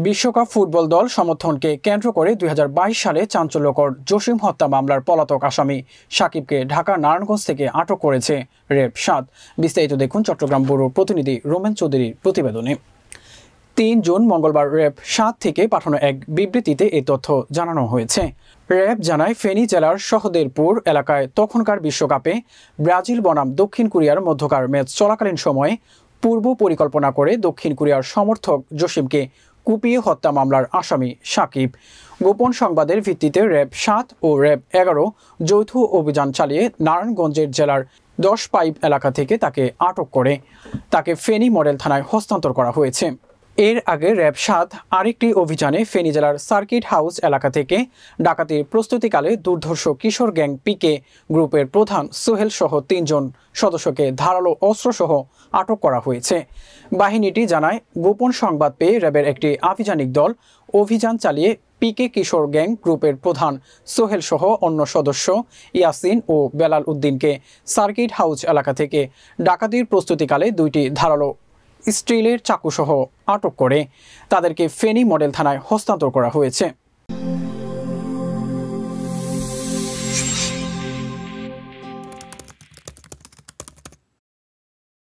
বিশ্বকাপ ফুটবল দল সমর্থনকে কেন্দ্র করে ২০২২ সালে চাঞ্চল্যকর জসিম হত্যা মামলার পলাতক আসামি সাকিবকে ঢাকার নারায়ণগঞ্জ থেকে আটক করেছে র্যাব ৭। বিস্তারিত দেখুন চট্টগ্রাম ব্যুরোর প্রতিনিধি রোমেন চৌধুরীর প্রতিবেদনে। ৩ জুন মঙ্গলবার র্যাব ৭ থেকে পাঠানো এক বিবৃতিতে এই তথ্য জানানো হয়েছে। র্যাব জানায়, ফেনী জেলার সহদেরপুর এলাকায় তখনকার বিশ্বকাপে ব্রাজিল বনাম দক্ষিণ কোরিয়ার মধ্যকার ম্যাচ চলাকালীন সময়ে পূর্ব পরিকল্পনা করে দক্ষিণ কোরিয়ার সমর্থক জসিমকে কুপিয়ে হত্যা মামলার আসামি সাকিব। গোপন সংবাদের ভিত্তিতে র্যাব ৭ ও র্যাব ১১ যৌথ অভিযান চালিয়ে নারায়ণগঞ্জের জেলার ১০ পাইপ এলাকা থেকে তাকে আটক করে তাকে ফেনী মডেল থানায় হস্তান্তর করা হয়েছে। এর আগে র্যাব ৭ আরেকটি অভিযানে ফেনী জেলার সার্কিট হাউস এলাকা থেকে ডাকাতির প্রস্তুতিকালে দুর্ধর্ষ কিশোর গ্যাং পিকে গ্রুপের প্রধান সোহেল সহ ৩ জন সদস্যকে ধারালো অস্ত্রসহ আটক করা হয়েছে। বাহিনীটি জানায়, গোপন সংবাদ পেয়ে র্যাবের একটি আভিযানিক দল অভিযান চালিয়ে পিকে কিশোর গ্যাং গ্রুপের প্রধান সোহেল সহ অন্য সদস্য ইয়াসিন ও বেলাল উদ্দিনকে সার্কিট হাউস এলাকা থেকে ডাকাতির প্রস্তুতিকালে ২টি ধারালো স্টিলের চাকুসহ আটক করে তাদেরকে ফেনী মডেল থানায় হস্তান্তর করা হয়েছে।